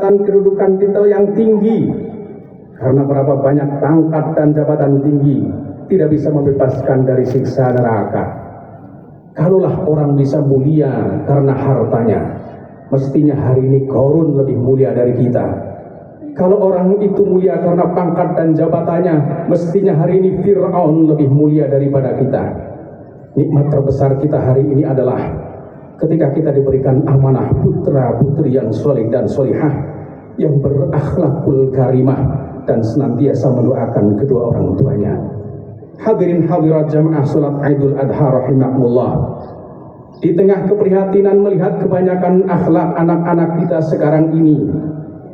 jabatan kedudukan titel yang tinggi. Karena berapa banyak pangkat dan jabatan tinggi tidak bisa membebaskan dari siksa neraka. Kalaulah orang bisa mulia karena hartanya, mestinya hari ini Qarun lebih mulia dari kita. Kalau orang itu mulia karena pangkat dan jabatannya, mestinya hari ini Fir'aun lebih mulia daripada kita. Nikmat terbesar kita hari ini adalah ketika kita diberikan amanah putra-putri yang soleh dan solihah, yang berakhlakul karimah dan senantiasa mendoakan kedua orang tuanya. Hadirin hadirat jamaah salat Idul Adha rahimakumullah. Di tengah keprihatinan melihat kebanyakan akhlak anak-anak kita sekarang ini,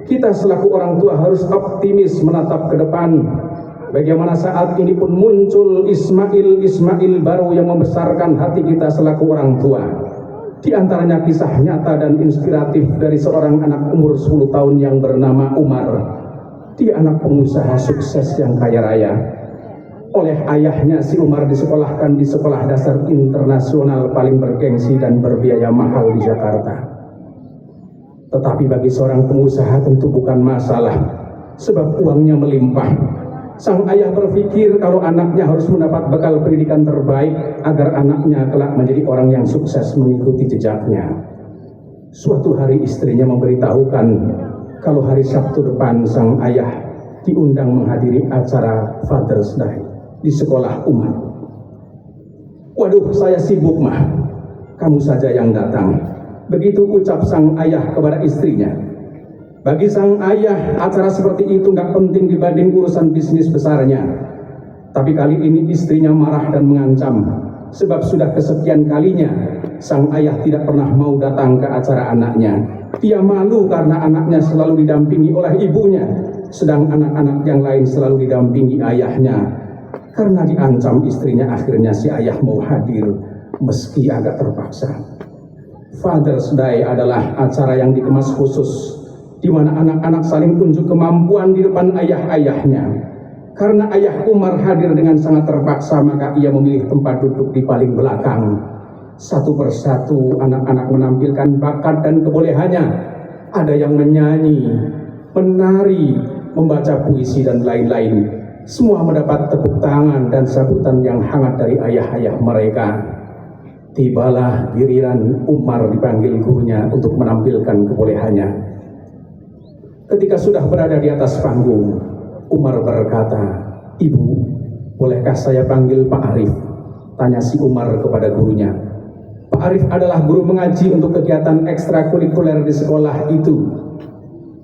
kita selaku orang tua harus optimis menatap ke depan. Bagaimana saat ini pun muncul Ismail baru yang membesarkan hati kita selaku orang tua. Di antaranya kisah nyata dan inspiratif dari seorang anak umur 10 tahun yang bernama Umar. Dia anak pengusaha sukses yang kaya raya. Oleh ayahnya si Umar disekolahkan di sekolah dasar internasional paling bergengsi dan berbiaya mahal di Jakarta. Tetapi bagi seorang pengusaha tentu bukan masalah, sebab uangnya melimpah. Sang ayah berpikir kalau anaknya harus mendapat bekal pendidikan terbaik agar anaknya kelak menjadi orang yang sukses mengikuti jejaknya. Suatu hari istrinya memberitahukan kalau hari Sabtu depan sang ayah diundang menghadiri acara Father's Day di sekolah Umar. Waduh, saya sibuk mah, kamu saja yang datang. Begitu ucap sang ayah kepada istrinya. Bagi sang ayah, acara seperti itu nggak penting dibanding urusan bisnis besarnya. Tapi kali ini istrinya marah dan mengancam, sebab sudah kesekian kalinya sang ayah tidak pernah mau datang ke acara anaknya. Dia malu karena anaknya selalu didampingi oleh ibunya, sedang anak-anak yang lain selalu didampingi ayahnya. Karena diancam istrinya, akhirnya si ayah mau hadir meski agak terpaksa. Father's Day adalah acara yang dikemas khusus, di mana anak-anak saling tunjuk kemampuan di depan ayah-ayahnya. Karena ayah Umar hadir dengan sangat terpaksa, maka ia memilih tempat duduk di paling belakang. Satu persatu anak-anak menampilkan bakat dan kebolehannya. Ada yang menyanyi, menari, membaca puisi dan lain-lain. Semua mendapat tepuk tangan dan sambutan yang hangat dari ayah-ayah mereka. Tibalah giliran Umar dipanggil gurunya untuk menampilkan kebolehannya. Ketika sudah berada di atas panggung, Umar berkata, "Ibu, bolehkah saya panggil Pak Arif?" Tanya si Umar kepada gurunya. Pak Arif adalah guru mengaji untuk kegiatan ekstrakurikuler di sekolah itu.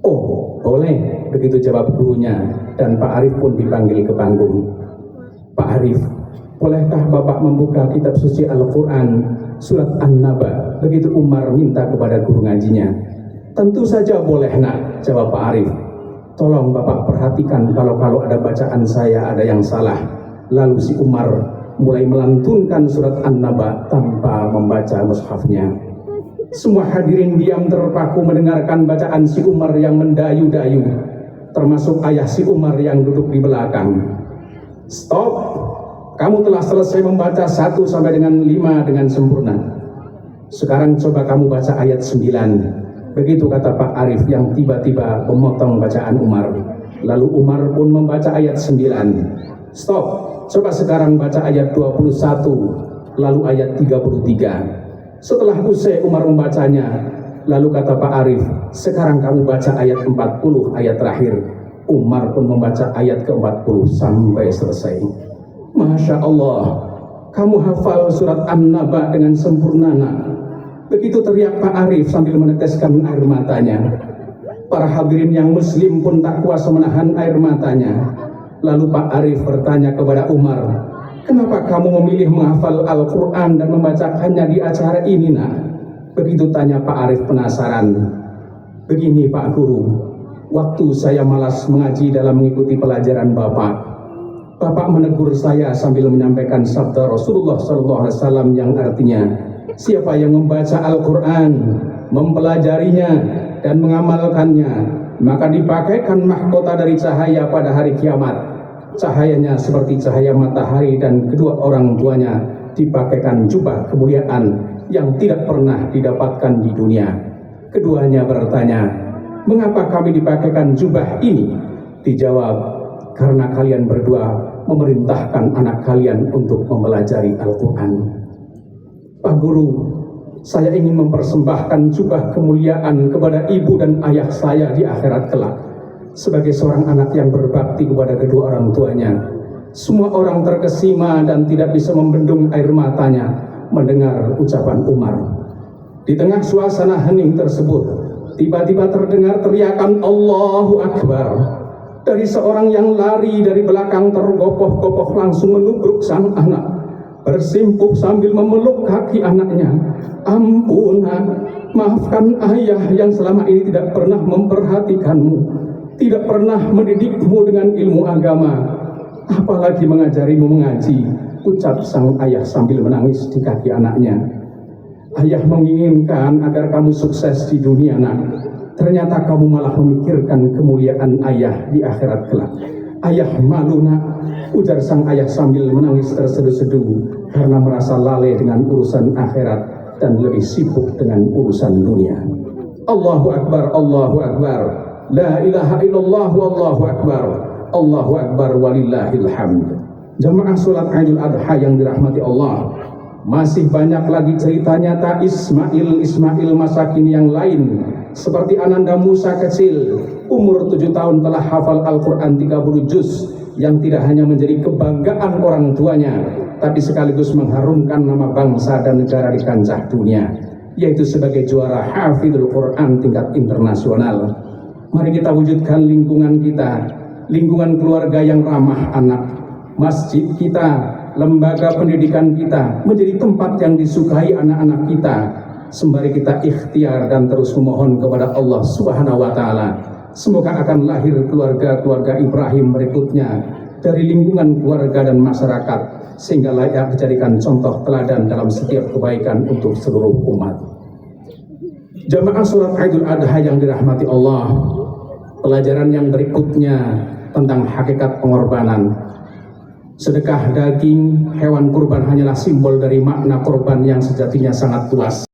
"Oh, boleh," begitu jawab gurunya, dan Pak Arif pun dipanggil ke panggung. "Pak Arif, bolehkah Bapak membuka kitab suci Al-Quran, surat An-Naba?" Begitu Umar minta kepada guru ngajinya. "Tentu saja boleh, Nak," jawab Pak Arif. "Tolong Bapak perhatikan kalau ada bacaan saya ada yang salah." Lalu si Umar mulai melantunkan surat An-Naba tanpa membaca mushafnya. Semua hadirin diam terpaku mendengarkan bacaan si Umar yang mendayu-dayu, termasuk ayah si Umar yang duduk di belakang. "Stop, kamu telah selesai membaca 1 sampai dengan 5 dengan sempurna. Sekarang coba kamu baca ayat 9. Begitu kata Pak Arif yang tiba-tiba memotong bacaan Umar. Lalu Umar pun membaca ayat 9. "Stop, coba sekarang baca ayat 21, lalu ayat 33. Setelah usai Umar membacanya, lalu kata Pak Arif, "Sekarang kamu baca ayat 40, ayat terakhir." Umar pun membaca ayat ke-40 sampai selesai. "Masya Allah, kamu hafal surat An-Naba dengan sempurna, Nak." Begitu teriak Pak Arif sambil meneteskan air matanya. Para hadirin yang muslim pun tak kuasa menahan air matanya. Lalu Pak Arif bertanya kepada Umar, "Kenapa kamu memilih menghafal Al-Quran dan membacakannya di acara ini, Nak?" Begitu tanya Pak Arif penasaran. "Begini Pak Guru, waktu saya malas mengaji dalam mengikuti pelajaran Bapak menegur saya sambil menyampaikan sabda Rasulullah SAW yang artinya, siapa yang membaca Al-Quran, mempelajarinya, dan mengamalkannya, maka dipakaikan mahkota dari cahaya pada hari kiamat. Cahayanya seperti cahaya matahari dan kedua orang tuanya dipakaikan jubah kemuliaan yang tidak pernah didapatkan di dunia." Keduanya bertanya, mengapa kami dipakaikan jubah ini? Dijawab, karena kalian berdua memerintahkan anak kalian untuk mempelajari Al-Quran. Pak Guru, saya ingin mempersembahkan jubah kemuliaan kepada ibu dan ayah saya di akhirat kelak. Sebagai seorang anak yang berbakti kepada kedua orang tuanya, semua orang terkesima dan tidak bisa membendung air matanya mendengar ucapan Umar. Di tengah suasana hening tersebut, tiba-tiba terdengar teriakan Allahu Akbar dari seorang yang lari dari belakang, tergopoh-gopoh langsung menubruk sang anak, bersimpuh sambil memeluk kaki anaknya. Ampun, maafkan ayah yang selama ini tidak pernah memperhatikanmu, tidak pernah mendidikmu dengan ilmu agama, apalagi mengajarimu mengaji, ucap sang ayah sambil menangis di kaki anaknya. Ayah menginginkan agar kamu sukses di dunia, nak. Ternyata kamu malah memikirkan kemuliaan ayah di akhirat kelak. Ayah malu, nak, ujar sang ayah sambil menangis terseduh-seduh karena merasa lalai dengan urusan akhirat dan lebih sibuk dengan urusan dunia. Allahu Akbar, Allahu Akbar, la ilaha illallah, wallahu akbar, Allahu Akbar walillahil hamd. Jamaah sholat Idul Adha yang dirahmati Allah, masih banyak lagi cerita nyata Ismail masakin yang lain, seperti Ananda Musa kecil, umur 7 tahun telah hafal Al-Quran 30 juz, yang tidak hanya menjadi kebanggaan orang tuanya, tapi sekaligus mengharumkan nama bangsa dan negara di kancah dunia, yaitu sebagai juara hafidul Quran tingkat internasional. Mari kita wujudkan lingkungan kita, lingkungan keluarga yang ramah anak, masjid kita, lembaga pendidikan kita menjadi tempat yang disukai anak-anak kita, sembari kita ikhtiar dan terus memohon kepada Allah Subhanahu wa Ta'ala, semoga akan lahir keluarga-keluarga Ibrahim berikutnya dari lingkungan keluarga dan masyarakat, sehingga layak dijadikan contoh teladan dalam setiap kebaikan untuk seluruh umat. Jamaah sholat Idul Adha yang dirahmati Allah, pelajaran yang berikutnya tentang hakikat pengorbanan. Sedekah daging hewan kurban hanyalah simbol dari makna korban yang sejatinya sangat luas.